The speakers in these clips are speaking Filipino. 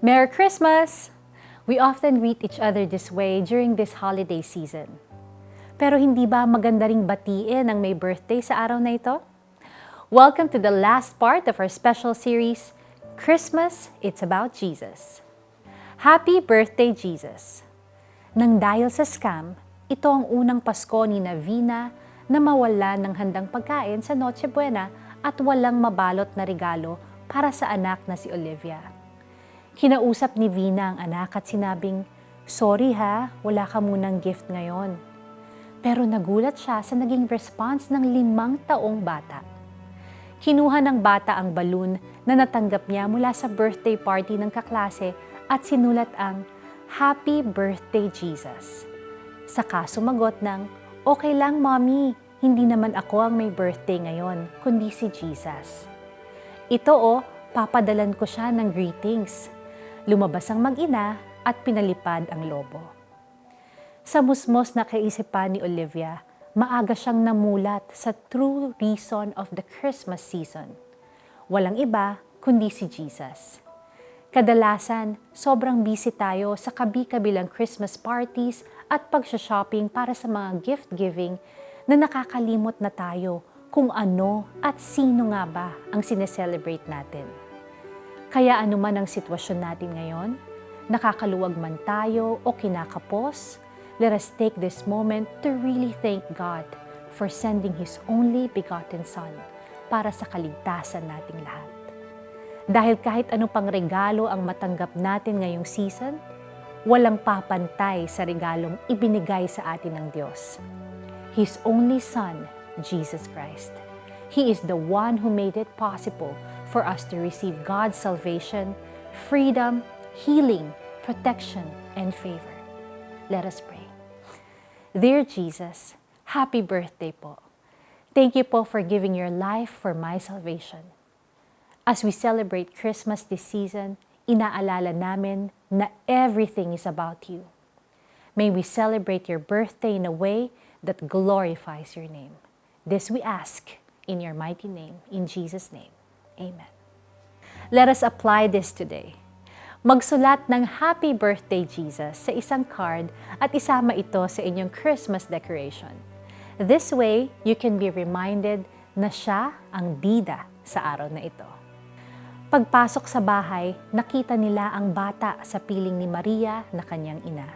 Merry Christmas! We often greet each other this way during this holiday season. Pero hindi ba maganda ring batiin ang may birthday sa araw na ito? Welcome to the last part of our special series, Christmas, It's About Jesus. Happy birthday, Jesus! Nang dahil sa scam, ito ang unang Pasko ni Navina na mawala ng handang pagkain sa Noche Buena at walang mabalot na regalo para sa anak na si Olivia. Kinausap ni Vina ang anak at sinabing, "Sorry ha, wala ka munang gift ngayon." Pero nagulat siya sa naging response ng 5 taong bata. Kinuha ng bata ang balloon na natanggap niya mula sa birthday party ng kaklase at sinulat ang Happy Birthday, Jesus. Saka sumagot ng, "Okay lang, Mommy, hindi naman ako ang may birthday ngayon, kundi si Jesus." Ito papadalan ko siya ng greetings. Lumabas ang mag-ina at pinalipad ang lobo. Sa musmos na kaisipan ni Olivia, maaga siyang namulat sa true reason of the Christmas season. Walang iba kundi si Jesus. Kadalasan, sobrang busy tayo sa kabi-kabilang Christmas parties at pagsha-shopping para sa mga gift-giving na nakakalimot na tayo kung ano at sino nga ba ang sineselebrate natin. Kaya anuman ang sitwasyon natin ngayon, nakakaluwag man tayo o kinakapos, let us take this moment to really thank God for sending His only begotten Son para sa kaligtasan nating lahat. Dahil kahit ano pang regalo ang matanggap natin ngayong season, walang papantay sa regalong ibinigay sa atin ng Diyos. His only Son, Jesus Christ. He is the one who made it possible for us to receive God's salvation, freedom, healing, protection, and favor. Let us pray. Dear Jesus, happy birthday po. Thank you po for giving your life for my salvation. As we celebrate Christmas this season, inaalala namin na everything is about you. May we celebrate your birthday in a way that glorifies your name. This we ask in your mighty name, in Jesus' name. Amen. Let us apply this today. Magsulat ng Happy Birthday, Jesus sa isang card at isama ito sa inyong Christmas decoration. This way, you can be reminded na siya ang bida sa araw na ito. Pagpasok sa bahay, nakita nila ang bata sa piling ni Maria na kanyang ina.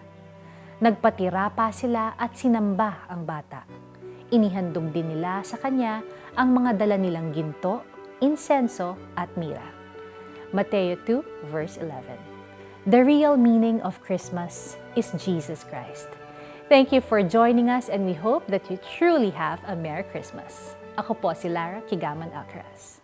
Nagpatira pa sila at sinamba ang bata. Inihandog din nila sa kanya ang mga dala nilang ginto, insenso at mira. Mateo 2 verse 11. The real meaning of Christmas is Jesus Christ. Thank you for joining us and we hope that you truly have a Merry Christmas. Ako po si Lara Kigaman Alcaraz.